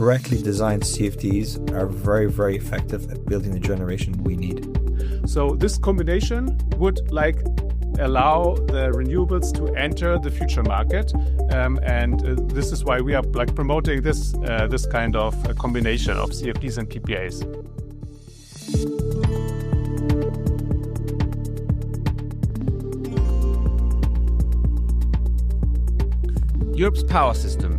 correctly designed CFDs are very, very effective at building the generation we need. So this combination would allow the renewables to enter the future market, and this is why we are promoting this kind of combination of CFDs and PPAs. Europe's power system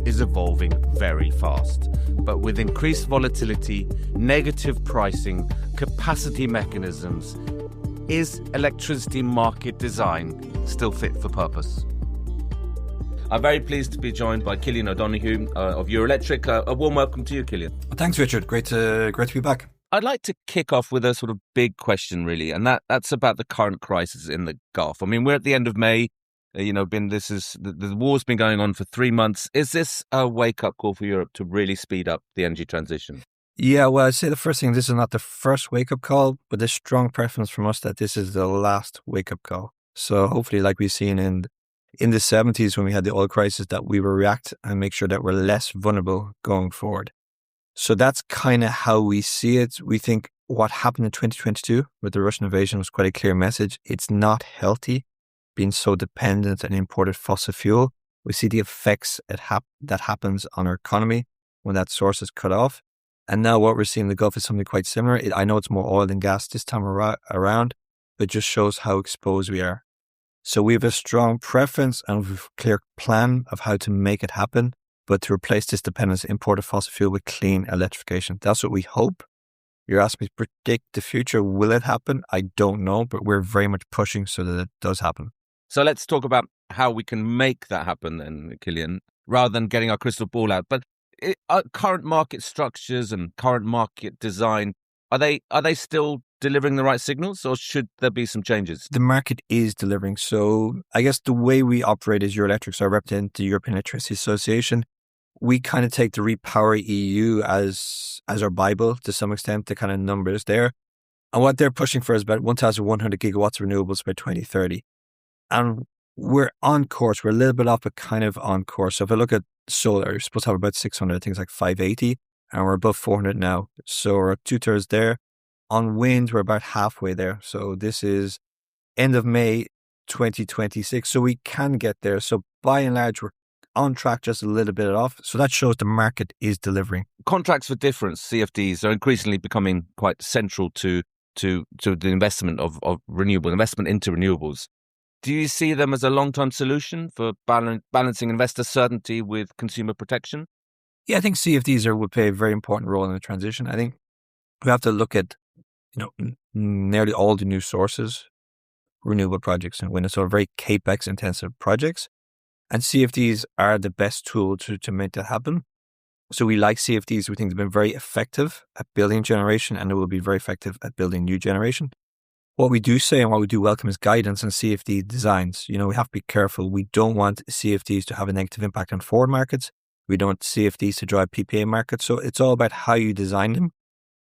is evolving very fast, but with increased volatility, negative pricing, capacity mechanisms, is electricity market design still fit for purpose? I'm very pleased to be joined by Cillian O'Donoghue of Eurelectric. A warm welcome to you, Cillian. Well, thanks, Richard. Great to be back. I'd like to kick off with a sort of big question, really, and that's about the current crisis in the Gulf. I mean, we're at the end of May. The war's been going on for 3 months. Is this a wake-up call for Europe to really speed up the energy transition? Yeah, well, I'd say the first thing, this is not the first wake-up call, but there's strong preference from us that this is the last wake-up call. So hopefully, like we've seen in the 70s when we had the oil crisis, that we will react and make sure that we're less vulnerable going forward. So that's kind of how we see it. We think what happened in 2022 with the Russian invasion was quite a clear message. It's not healthy being so dependent on imported fossil fuel. We see the effects that happens on our economy when that source is cut off. And now what we're seeing in the Gulf is something quite similar. I know it's more oil than gas this time around, but it just shows how exposed we are. So we have a strong preference and a clear plan of how to make it happen, but to replace this dependence on imported fossil fuel with clean electrification. That's what we hope. You're asking me to predict the future. Will it happen? I don't know, but we're very much pushing so that it does happen. So let's talk about how we can make that happen then, Cillian, rather than getting our crystal ball out. But current market structures and current market design, are they still delivering the right signals, or should there be some changes? The market is delivering. So I guess the way we operate as Eurelectric, so I represent the European Electricity Association, we kind of take the Repower EU as our Bible to some extent, the kind of numbers there. And what they're pushing for is about 1,100 gigawatts of renewables by 2030. And we're on course. We're a little bit off, but kind of on course. So if I look at solar, you're supposed to have about 600, I think it's like 580, and we're above 400 now. So we're 2/3 there. On wind, we're about halfway there. So this is end of May 2026. So we can get there. So by and large, we're on track, just a little bit off. So that shows the market is delivering. Contracts for difference, CFDs, are increasingly becoming quite central to the investment of renewable investment into renewables. Do you see them as a long-term solution for balancing investor certainty with consumer protection? Yeah, I think CFDs will play a very important role in the transition. I think we have to look at, nearly all the new sources, renewable projects and wind, so very capex intensive projects, and CFDs are the best tool to make that happen. So we like CFDs. We think they've been very effective at building generation, and it will be very effective at building new generation. What we do say and what we do welcome is guidance on CFD designs. We have to be careful. We don't want CFDs to have a negative impact on forward markets. We don't want CFDs to drive PPA markets. So it's all about how you design them.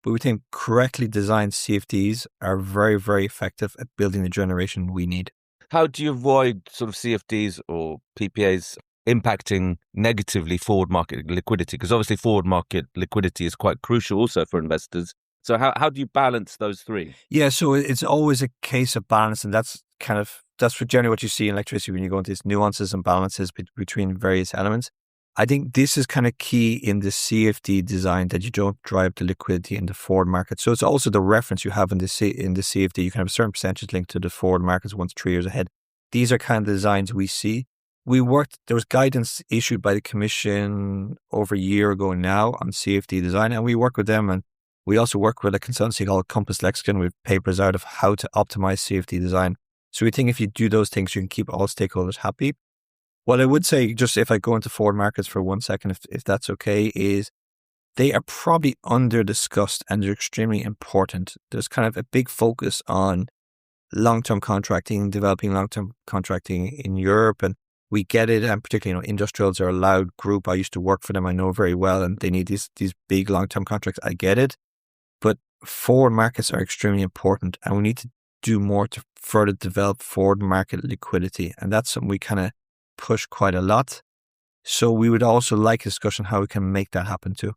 But we think correctly designed CFDs are very, very effective at building the generation we need. How do you avoid sort of CFDs or PPAs impacting negatively forward market liquidity? Because obviously forward market liquidity is quite crucial also for investors. So how do you balance those three? Yeah, so it's always a case of balance, and that's for generally what you see in electricity when you go into these nuances and balances between various elements. I think this is kind of key in the CFD design, that you don't drive the liquidity in the forward market. So it's also the reference you have in the CFD. You can have a certain percentage linked to the forward markets 1 to 3 years ahead. These are kind of the designs we see. There was guidance issued by the Commission over a year ago now on CFD design, and we work with them, and we also work with a consultancy called Compass Lexicon with papers out of how to optimize CFD design. So we think if you do those things, you can keep all stakeholders happy. What I would say, just if I go into forward markets for 1 second, if that's okay, is they are probably under-discussed and they're extremely important. There's kind of a big focus on long-term contracting, developing long-term contracting in Europe, and we get it, and particularly, industrials are a loud group. I used to work for them. I know very well, and they need these big long-term contracts. I get it. But forward markets are extremely important, and we need to do more to further develop forward market liquidity. And that's something we kind of push quite a lot. So we would also like a discussion how we can make that happen too.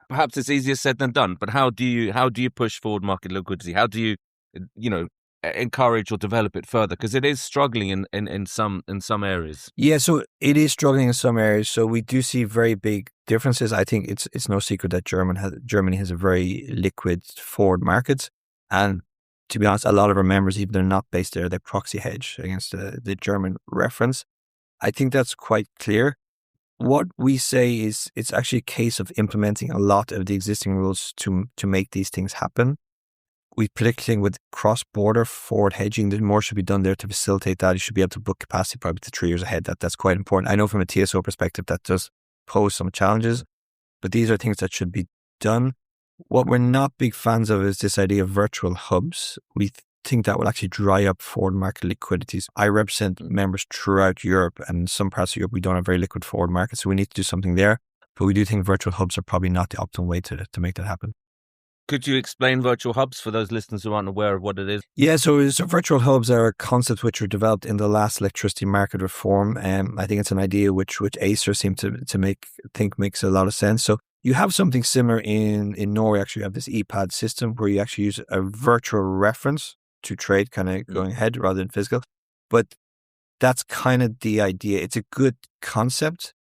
Perhaps it's easier said than done, but how do you push forward market liquidity? How do you, encourage or develop it further? Because it is struggling in some areas. Yeah, so it is struggling in some areas. So we do see very big differences. I think it's no secret that Germany has a very liquid forward market. And to be honest, a lot of our members, even they're not based there, they proxy hedge against the German reference. I think that's quite clear. What we say is it's actually a case of implementing a lot of the existing rules to make these things happen. We predicting with cross-border forward hedging, that more should be done there to facilitate that. You should be able to book capacity probably to 3 years ahead. That's quite important. I know from a TSO perspective that does pose some challenges, but these are things that should be done. What we're not big fans of is this idea of virtual hubs. We think that will actually dry up forward market liquidities. I represent members throughout Europe, and in some parts of Europe we don't have very liquid forward markets, so we need to do something there. But we do think virtual hubs are probably not the optimal way to make that happen. Could you explain virtual hubs for those listeners who aren't aware of what it is? Yeah, so virtual hubs are a concept which were developed in the last electricity market reform. I think it's an idea which Acer seem to think makes a lot of sense. So you have something similar in Norway. Actually, you have this EPAD system where you actually use a virtual reference to trade, kind of going ahead rather than physical. But that's kind of the idea. It's a good concept.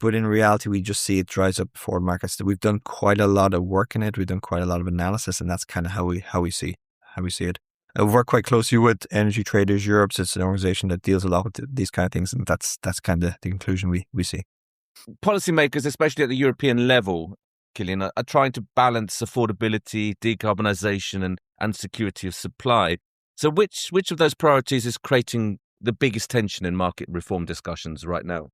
But in reality, we just see it dries up forward markets. We've done quite a lot of work in it. We've done quite a lot of analysis, and that's kind of how we see it. We work quite closely with Energy Traders Europe. So it's an organization that deals a lot with these kind of things, and that's kind of the conclusion we see. Policymakers, especially at the European level, Cillian, are trying to balance affordability, decarbonisation, and security of supply. So which of those priorities is creating the biggest tension in market reform discussions right now?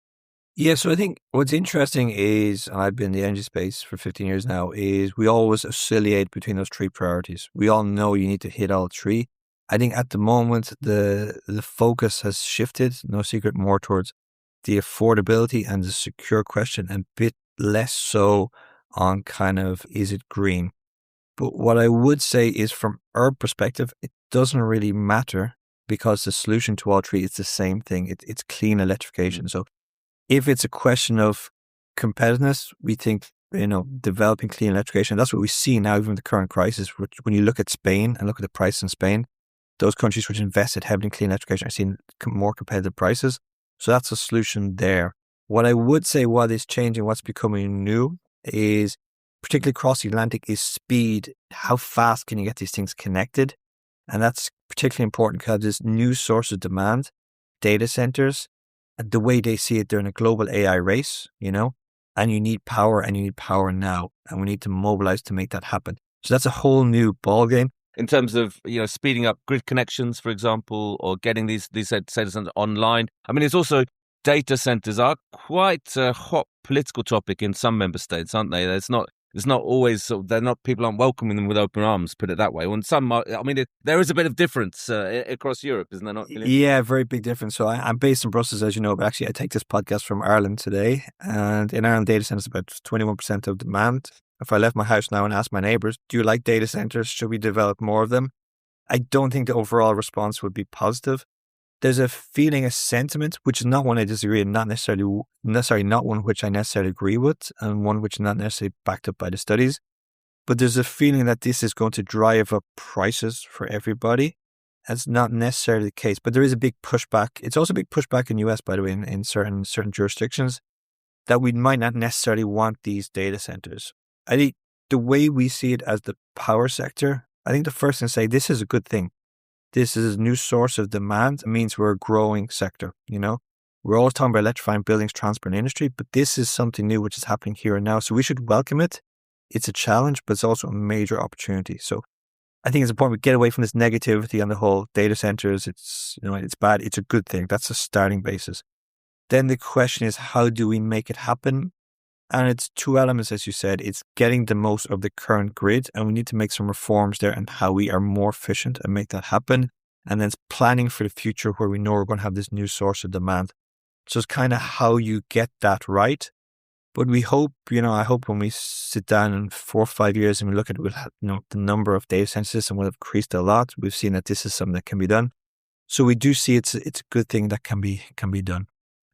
Yeah, so I think what's interesting is, and I've been in the energy space for 15 years now, is we always oscillate between those 3 priorities. We all know you need to hit all 3. I think at the moment, the focus has shifted, no secret, more towards the affordability and the secure question, and a bit less so on kind of, is it green? But what I would say is from our perspective, it doesn't really matter because the solution to all 3 is the same thing. It's clean electrification. So if it's a question of competitiveness, we think, developing clean electrification, that's what we see now, even with the current crisis. When you look at Spain and look at the price in Spain, those countries which invested heavily in clean electrification are seeing more competitive prices. So that's a solution there. What I would say, what is changing, what's becoming new is, particularly across the Atlantic, is speed. How fast can you get these things connected? And that's particularly important because there's new sources of demand, data centers. The way they see it, they're in a global AI race, and you need power now, and we need to mobilize to make that happen. So that's a whole new ballgame. In terms of, speeding up grid connections, for example, or getting these data centers online. I mean, it's also data centers are quite a hot political topic in some member states, aren't they? It's not always, people aren't welcoming them with open arms, put it that way. And some, there is a bit of difference across Europe, isn't there not? Yeah, very big difference. So I'm based in Brussels, as you know, but actually I take this podcast from Ireland today. And in Ireland, data centers about 21% of demand. If I left my house now and asked my neighbours, do you like data centers? Should we develop more of them? I don't think the overall response would be positive. There's a feeling, a sentiment, which is not one I disagree with, not necessarily not one which I necessarily agree with, and one which is not necessarily backed up by the studies. But there's a feeling that this is going to drive up prices for everybody. That's not necessarily the case, but there is a big pushback. It's also a big pushback in the US, by the way, in certain jurisdictions, that we might not necessarily want these data centers. I think the way we see it as the power sector, I think the first thing to say, this is a good thing. This is a new source of demand. It means we're a growing sector, We're always talking about electrifying buildings, transport, and industry, but this is something new which is happening here and now. So we should welcome it. It's a challenge, but it's also a major opportunity. So I think it's important we get away from this negativity on the whole data centers. It's bad. It's a good thing. That's a starting basis. Then the question is, how do we make it happen? And it's 2 elements, as you said. It's getting the most of the current grid, and we need to make some reforms there and how we are more efficient and make that happen. And then it's planning for the future where we know we're going to have this new source of demand. So it's kind of how you get that right. But we hope, I hope when we sit down in 4 or 5 years and we look at, the number of data centers will have increased a lot. We've seen that this is something that can be done. So we do see it's a good thing that can be done.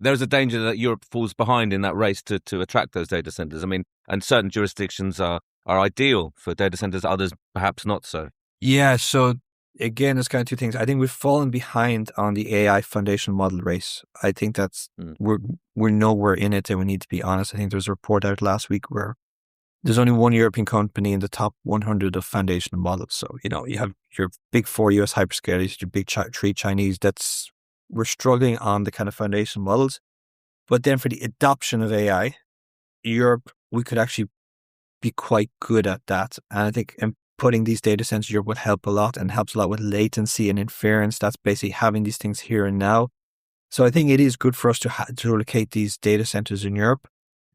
there's a danger that Europe falls behind in that race to attract those data centers. I mean, and certain jurisdictions are ideal for data centers, others perhaps not so. Yeah, so again, there's kind of two things. I think we've fallen behind on the AI foundation model race. I think that's we're nowhere in it, and we need to be honest. I think there was a report out last week where there's only one European company in the top 100 of foundational models. So, you have your big 4 US hyperscalers, your big 3 Chinese. We're struggling on the kind of foundation models. But then for the adoption of AI, Europe, we could actually be quite good at that. And I think putting these data centers in Europe would help a lot, and helps a lot with latency and inference. That's basically having these things here and now. So I think it is good for us to locate these data centers in Europe.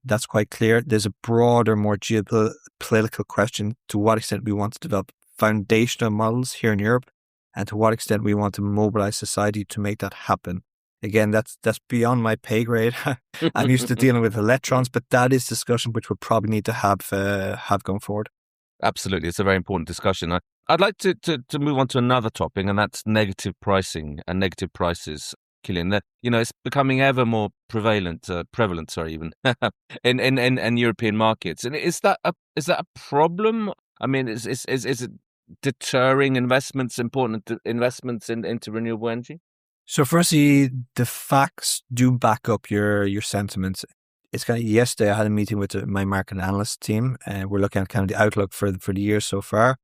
That's quite clear. There's a broader, more geopolitical question to what extent we want to develop foundational models here in Europe, and to what extent we want to mobilize society to make that happen. Again, that's beyond my pay grade. I'm used to dealing with electrons, but that is discussion which we'll probably need to have going forward. Absolutely. It's a very important discussion. I'd like to move on to another topic, and that's negative pricing and negative prices. Cillian, it's becoming ever more prevalent, even in European markets. And is that a problem? I mean, is it deterring investments into renewable energy? So firstly, the facts do back up your sentiments. It's kind of, yesterday I had a meeting with my market analyst team, and we're looking at kind of the outlook for the year so far.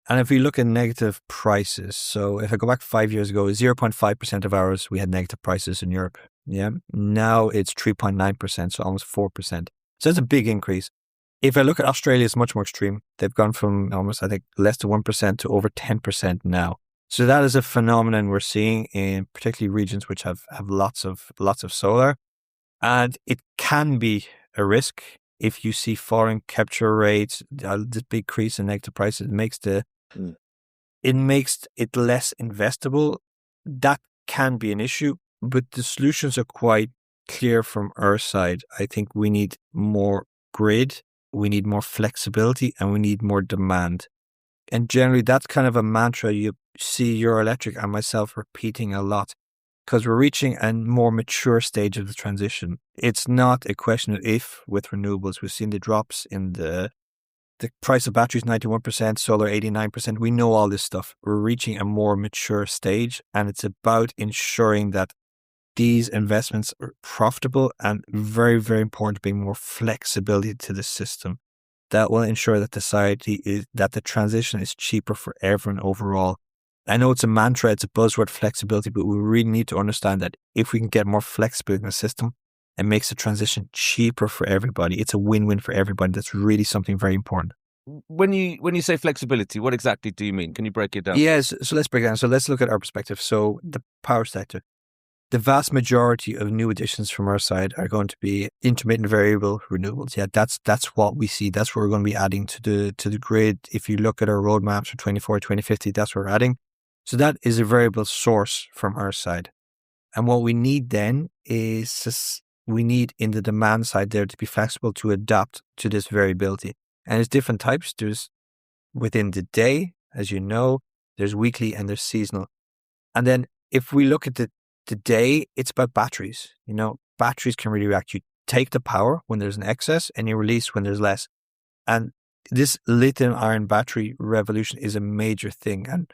And if we look at negative prices, so if I go back 5 years ago, 0.5% of ours, we had negative prices in Europe. Yeah. Now it's 3.9%, so almost 4%. So it's a big increase. If I look at Australia, it's much more extreme. They've gone from almost, I think, less than 1% to over 10% now. So that is a phenomenon we're seeing in particularly regions which have lots of solar. And it can be a risk if you see falling capture rates, the big increase in negative prices. It makes it less investable. That can be an issue, but the solutions are quite clear from our side. I think we need more grid, we need more flexibility, and we need more demand. And generally, that's kind of a mantra you see Eurelectric and myself repeating a lot, because we're reaching a more mature stage of the transition. It's not a question of if with renewables. We've seen the drops in the price of batteries, 91%, solar 89%. We know all this stuff. We're reaching a more mature stage, and it's about ensuring that these investments are profitable, and very, very important to bring more flexibility to the system. That will ensure that the transition is cheaper for everyone overall. I know it's a mantra, it's a buzzword, flexibility, but we really need to understand that if we can get more flexibility in the system, it makes the transition cheaper for everybody. It's a win-win for everybody. That's really something very important. When you say flexibility, what exactly do you mean? Can you break it down? Yes, so let's break it down. So let's look at our perspective. So the power sector, the vast majority of new additions from our side are going to be intermittent variable renewables. Yeah, that's what we see. That's what we're going to be adding to the grid. If you look at our roadmaps for 2040, 2050, that's what we're adding. So that is a variable source from our side. And what we need then is we need in the demand side there to be flexible to adapt to this variability. And there's different types. There's within the day, as you know, there's weekly and there's seasonal. And then if we look at the day, it's about batteries. Batteries can really react. You take the power when there's an excess and you release when there's less. And this lithium ion battery revolution is a major thing. And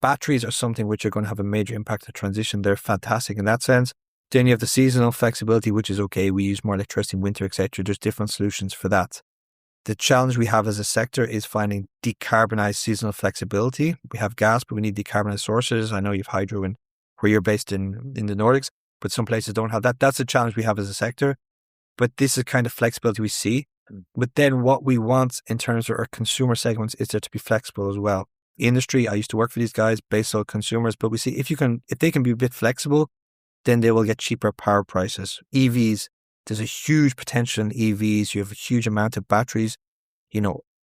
batteries are something which are going to have a major impact on the transition. They're fantastic in that sense. Then you have the seasonal flexibility, which is okay. We use more electricity in winter, etc. There's different solutions for that. The challenge we have as a sector is finding decarbonized seasonal flexibility. We have gas, but we need decarbonized sources. I know you have hydro in where you're based in the Nordics, but some places don't have that. That's a challenge we have as a sector. But this is kind of flexibility we see. But then what we want in terms of our consumer segments is there to be flexible as well. Industry, I used to work for these guys, base load consumers, but we see if they can be a bit flexible, then they will get cheaper power prices. EVs, there's a huge potential in EVs. You have a huge amount of batteries.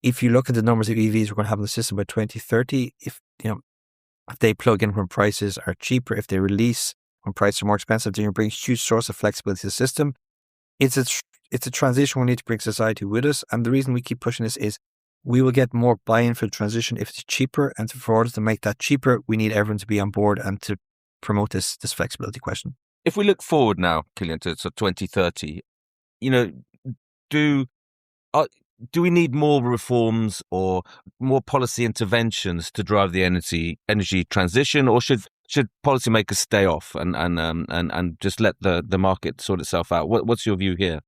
If you look at the numbers of EVs we're going to have in the system by 2030, if they plug in when prices are cheaper, if they release when prices are more expensive, then you bring a huge source of flexibility to the system. It's a transition we need to bring society with us. And the reason we keep pushing this is we will get more buy-in for the transition if it's cheaper. And for us to make that cheaper, we need everyone to be on board and to promote this flexibility question. If we look forward now, Cillian, to 2030, do we need more reforms or more policy interventions to drive the energy transition, or should policymakers stay off and just let the market sort itself out? What's your view here?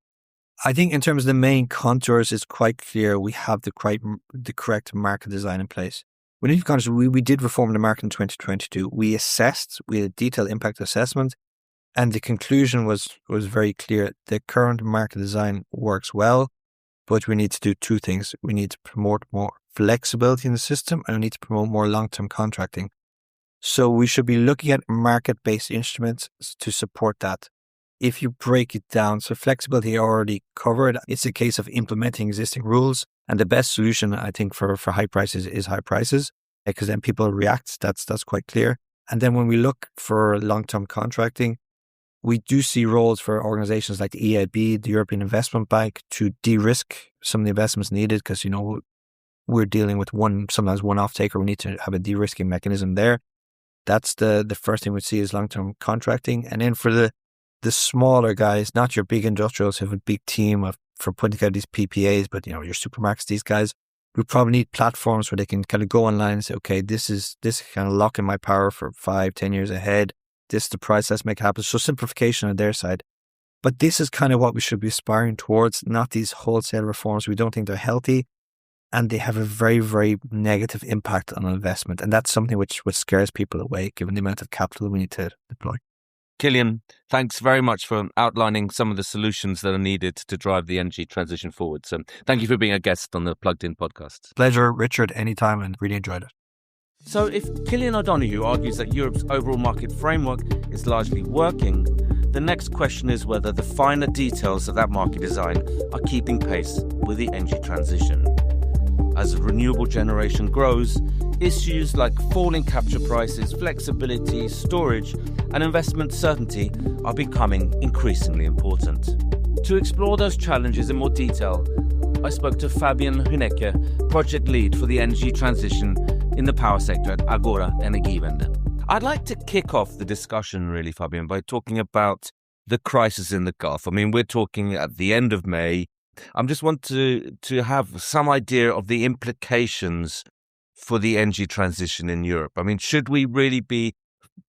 I think in terms of the main contours, it's quite clear we have the correct market design in place. We need to be conscious, we did reform the market in 2022. We assessed, we had a detailed impact assessment, and the conclusion was very clear. The current market design works well, but we need to do two things. We need to promote more flexibility in the system, and we need to promote more long-term contracting. So we should be looking at market-based instruments to support that. If you break it down, so flexibility already covered, it's a case of implementing existing rules. And the best solution, I think, for high prices is high prices, because then people react. That's quite clear. And then when we look for long-term contracting, we do see roles for organizations like the EIB, the European Investment Bank, to de-risk some of the investments needed, because, we're dealing with sometimes one off-taker. We need to have a de-risking mechanism there. That's the first thing we see is long-term contracting. And then for the smaller guys, not your big industrials who have a big team for putting together these PPAs, but your supermarkets, these guys, we probably need platforms where they can kind of go online and say, okay, this is kind of locking my power for 5-10 years ahead. This is the price, let's make it happen. So simplification on their side. But this is kind of what we should be aspiring towards, not these wholesale reforms. We don't think they're healthy, and they have a very, very negative impact on investment. And that's something which scares people away, given the amount of capital we need to deploy. Cillian, thanks very much for outlining some of the solutions that are needed to drive the energy transition forward. So thank you for being a guest on the Plugged In podcast. Pleasure, Richard, anytime, and really enjoyed it. So if Cillian O'Donoghue argues that Europe's overall market framework is largely working, the next question is whether the finer details of that market design are keeping pace with the energy transition. As renewable generation grows, issues like falling capture prices, flexibility, storage, and investment certainty are becoming increasingly important. To explore those challenges in more detail, I spoke to Fabian Huneke, project lead for the energy transition in the power sector at Agora Energiewende. I'd like to kick off the discussion, really, Fabian, by talking about the crisis in the Gulf. I mean, we're talking at the end of May. I just want to have some idea of the implications for the energy transition in Europe. I mean, should we really be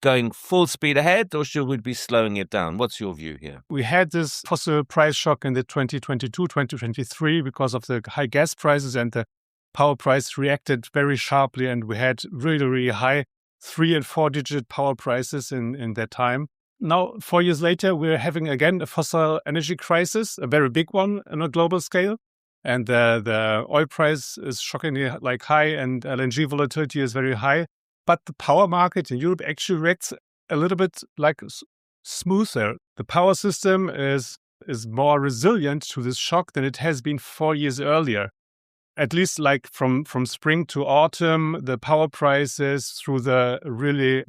going full speed ahead, or should we be slowing it down? What's your view here? We had this fossil price shock in the 2022, 2023 because of the high gas prices, and the power price reacted very sharply, and we had really, really high 3- and 4-digit power prices in that time. Now, 4 years later, we're having again a fossil energy crisis, a very big one on a global scale. And the oil price is shockingly high, and LNG volatility is very high. But the power market in Europe actually reacts a little bit smoother. The power system is more resilient to this shock than it has been 4 years earlier. At least from spring to autumn, the power prices through the really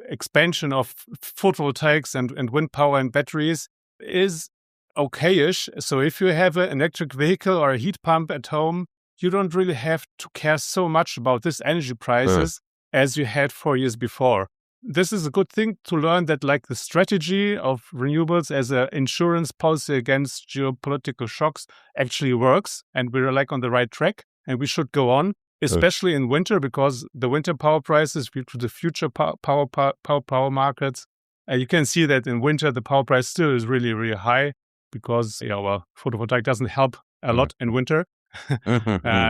expansion of photovoltaics and wind power and batteries is okayish. So if you have an electric vehicle or a heat pump at home, you don't really have to care so much about this energy prices as you had 4 years before. This is a good thing to learn that the strategy of renewables as an insurance policy against geopolitical shocks actually works, and we're on the right track, and we should go on. Especially in winter, because the winter power prices due to the future power markets, you can see that in winter the power price still is really, really high because photovoltaic doesn't help a lot in winter.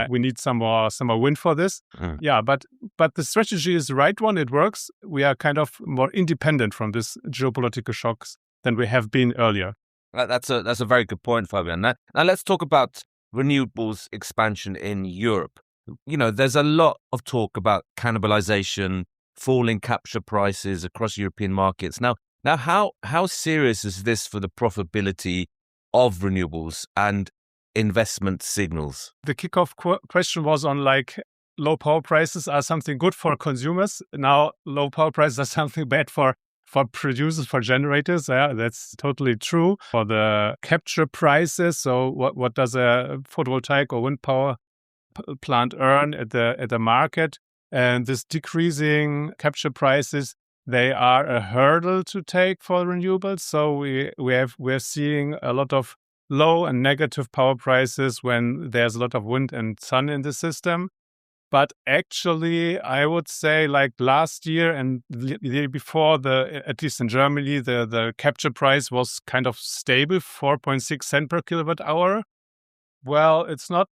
We need some more wind for this. Yeah, but the strategy is the right one. It works. We are kind of more independent from this geopolitical shocks than we have been earlier. That's a very good point, Fabian. Now let's talk about renewables expansion in Europe. There's a lot of talk about cannibalization, falling capture prices across European markets. Now, how serious is this for the profitability of renewables and investment signals? The kickoff question was on low power prices are something good for consumers. Now, low power prices are something bad for producers, for generators. Yeah, that's totally true. For the capture prices, so what does a photovoltaic or wind power plant earn at the market? And this decreasing capture prices they are a hurdle to take for renewables. So we're seeing a lot of low and negative power prices when there's a lot of wind and sun in the system. But actually, I would say like last year and the year before, at least in Germany, the capture price was kind of stable, 4.6 cent per kilowatt hour. Well, it's not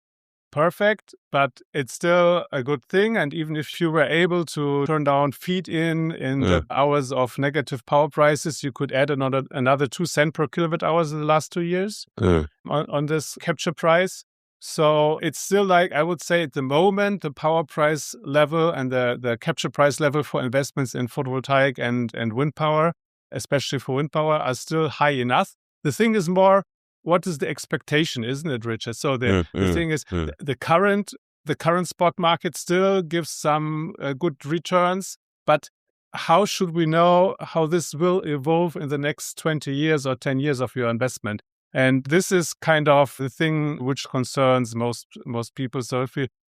perfect, but it's still a good thing. And even if you were able to turn down feed-in the hours of negative power prices, you could add another 2 cents per kilowatt hours in the last 2 years on this capture price. So it's still like, I would say at the moment, the power price level and the capture price level for investments in photovoltaic and wind power, especially for wind power, are still high enough. The thing is more, what is the expectation, isn't it, Richard? So the thing is, the current spot market still gives some good returns, but how should we know how this will evolve in the next 20 years or 10 years of your investment? And this is kind of the thing which concerns most people. So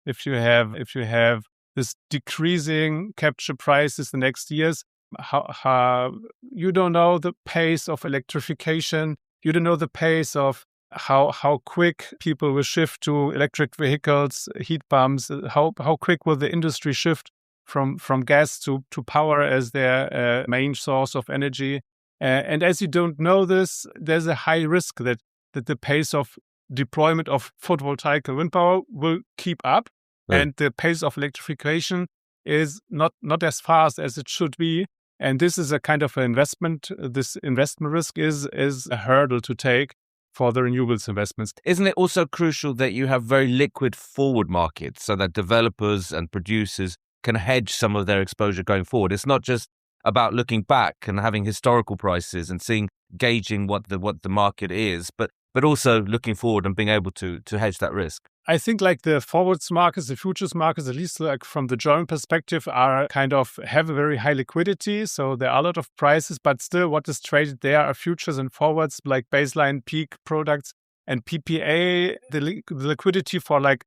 if you have this decreasing capture prices the next years, how you don't know the pace of electrification. You don't know the pace of how quick people will shift to electric vehicles, heat pumps. How quick will the industry shift from gas to power as their main source of energy? And as you don't know this, there's a high risk that the pace of deployment of photovoltaic and wind power will keep up, and the pace of electrification is not as fast as it should be. And this is a kind of an investment. This investment risk is a hurdle to take for the renewables investments. Isn't it also crucial that you have very liquid forward markets so that developers and producers can hedge some of their exposure going forward? It's not just about looking back and having historical prices and gauging what the market is, but also looking forward and being able to hedge that risk. I think like the forwards markets, the futures markets, at least like from the German perspective, are kind of have a very high liquidity. So there are a lot of prices, but still what is traded there are futures and forwards, like baseline peak products and PPA. The liquidity for like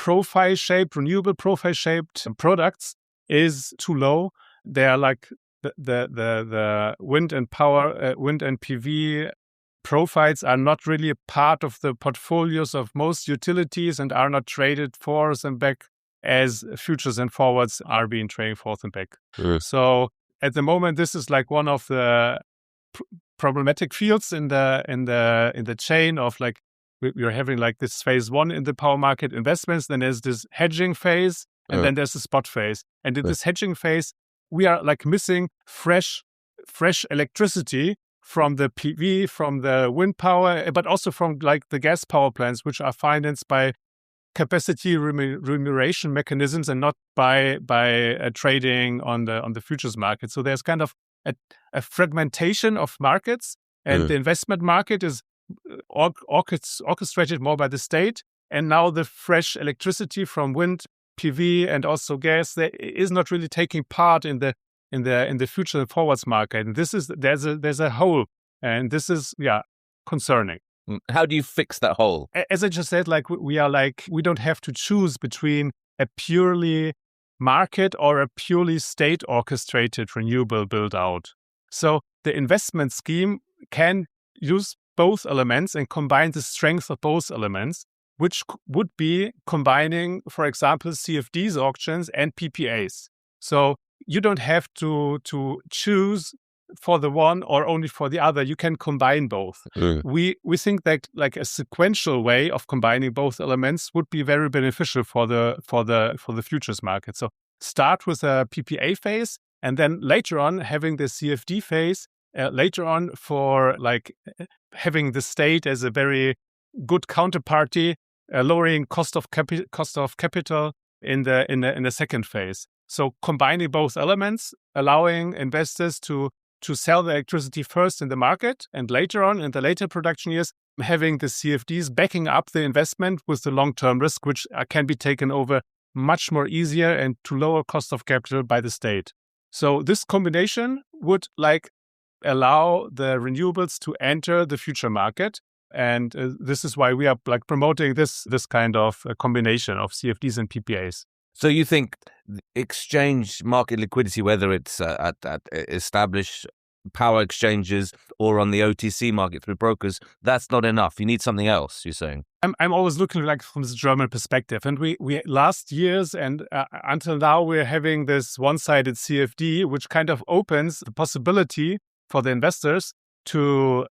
renewable profile shaped products is too low. They are like the wind and power, wind and PV profiles are not really a part of the portfolios of most utilities and are not traded forth and back as futures and forwards are being traded forth and back. So at the moment, this is like one of the problematic fields in the chain of like we're having like this phase one in the power market investments. Then there's this hedging phase, and then there's the spot phase. And in this hedging phase, we are like missing fresh electricity from the PV, from the wind power, but also from like the gas power plants, which are financed by capacity remuneration mechanisms and not by trading on the futures market. So there's kind of a fragmentation of markets, and the investment market is orchestrated more by the state. And now the fresh electricity from wind, PV, and also gas is not really taking part in the future and forwards market. And there's a hole, and this is concerning. How do you fix that hole? As I just said, like we don't have to choose between a purely market or a purely state orchestrated renewable build out. So the investment scheme can use both elements and combine the strength of both elements, which would be combining, for example, CFDs auctions and PPAs. So you don't have to choose for the one or only for the other. You can combine both. We think that like a sequential way of combining both elements would be very beneficial for the futures market. So start with a PPA phase, and then later on having the CFD phase. Later on for like having the state as a very good counterparty, lowering cost of capital in the second phase. So combining both elements, allowing investors to sell the electricity first in the market, and later on in the later production years, having the CFDs backing up the investment with the long-term risk, which can be taken over much more easier and to lower cost of capital by the state. So this combination would like allow the renewables to enter the future market. And this is why we are like promoting this kind of combination of CFDs and PPAs. So you think exchange market liquidity, whether it's at established power exchanges or on the OTC market through brokers, that's not enough. You need something else, you're saying? I'm always looking like from this German perspective. And we last years and until now, we're having this one-sided CFD, which kind of opens the possibility for the investors to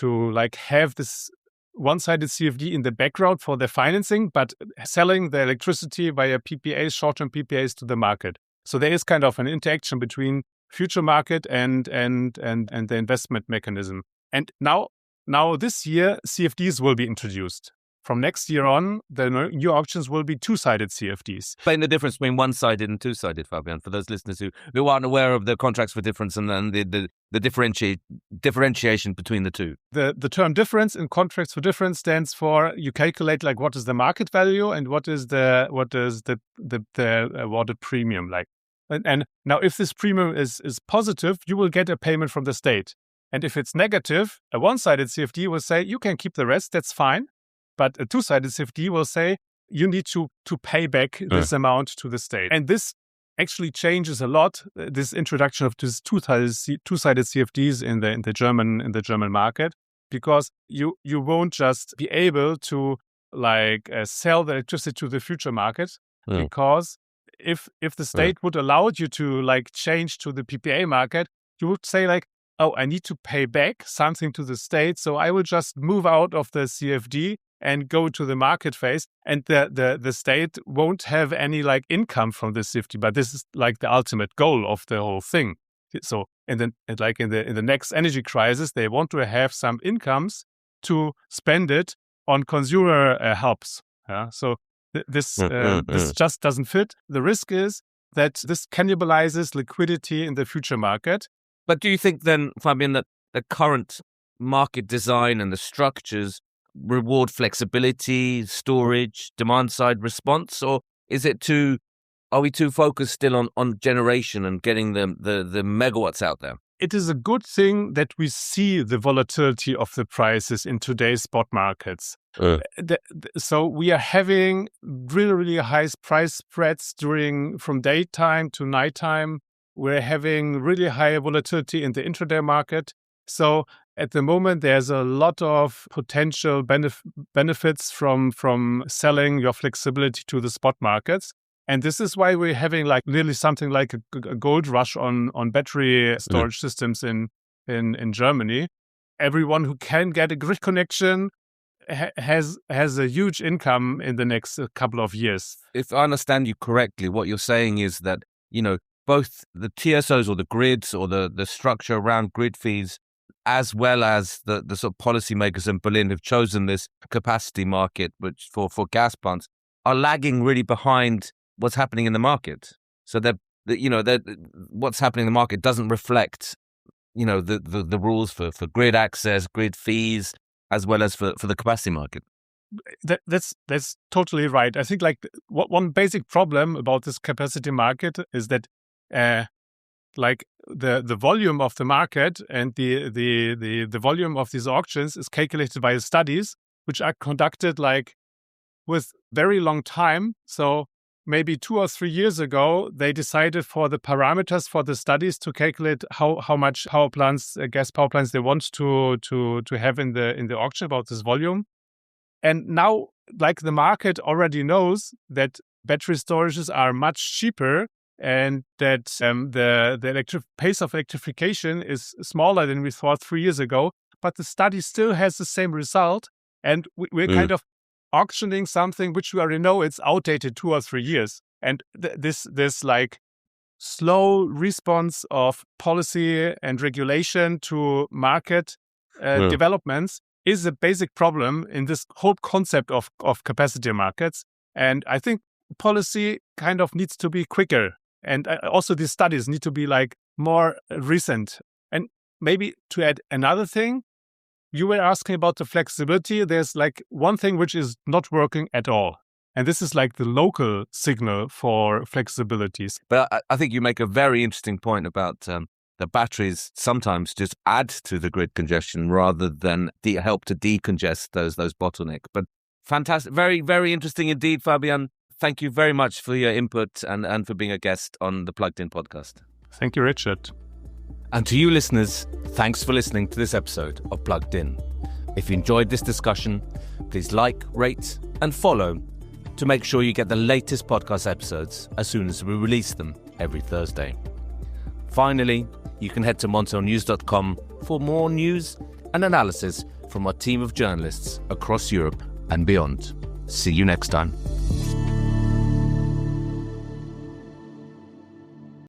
like have this one-sided CFD in the background for their financing, but selling the electricity via PPAs, short-term PPAs to the market. So there is kind of an interaction between future market and the investment mechanism. And now this year, CFDs will be introduced. From next year on, the new auctions will be two-sided CFDs. Explain the difference between one-sided and two-sided, Fabian, for those listeners who aren't aware of the contracts for difference and then the differentiation between the two. The term difference in contracts for difference stands for you calculate like what is the market value and what is the awarded premium like. And now if this premium is positive, you will get a payment from the state. And if it's negative, a one-sided CFD will say you can keep the rest, that's fine. But a two-sided CFD will say you need to pay back this amount to the state. And this actually changes a lot, this introduction of this two-sided CFDs in the German market, because you won't just be able to sell the electricity to the future market, because if the state would allow you to change to the PPA market, you would say oh, I need to pay back something to the state, so I will just move out of the CFD and go to the market phase, and the state won't have any income from the CFD. But this is the ultimate goal of the whole thing. So in the next energy crisis, they want to have some incomes to spend it on consumer helps. Yeah? So this just doesn't fit. The risk is that this cannibalizes liquidity in the future market. But do you think then, Fabian, that the current market design and the structures reward flexibility, storage, demand-side response, or are we too focused still on generation and getting the megawatts out there? It is a good thing that we see the volatility of the prices in today's spot markets. So we are having really, really high price spreads from daytime to nighttime. We're having really high volatility in the intraday market. So at the moment, there's a lot of potential benefits from selling your flexibility to the spot markets. And this is why we're having nearly something like a gold rush on battery storage systems in Germany. Everyone who can get a grid connection has a huge income in the next couple of years. If I understand you correctly, what you're saying is that, both the TSOs or the grids or the structure around grid fees, as well as the sort of policymakers in Berlin who've chosen this capacity market, which for gas plants, are lagging really behind what's happening in the market. So that what's happening in the market doesn't reflect, the rules for grid access, grid fees, as well as for the capacity market. That's totally right. I think one basic problem about this capacity market is that the volume of the market and the volume of these auctions is calculated by studies which are conducted with very long time. So maybe 2 or 3 years ago, they decided for the parameters for the studies to calculate how much gas power plants they want to have in the auction about this volume. And now the market already knows that battery storages are much cheaper and that the pace of electrification is smaller than we thought 3 years ago, but the study still has the same result, and we're kind of auctioning something which we already know it's outdated 2 or 3 years. And this slow response of policy and regulation to market developments is a basic problem in this whole concept of capacity markets. And I think policy kind of needs to be quicker. And also these studies need to be more recent. And maybe to add another thing, you were asking about the flexibility. There's one thing which is not working at all. And this is the local signal for flexibilities. But I think you make a very interesting point about the batteries sometimes just add to the grid congestion rather than help to decongest those bottlenecks. But fantastic. Very, very interesting indeed, Fabian. thank you very much for your input and for being a guest on the Plugged In podcast. Thank you, Richard. And to you listeners, thanks for listening to this episode of Plugged In. If you enjoyed this discussion, please like, rate, and follow to make sure you get the latest podcast episodes as soon as we release them every Thursday. Finally, you can head to montelnews.com for more news and analysis from our team of journalists across Europe and beyond. See you next time.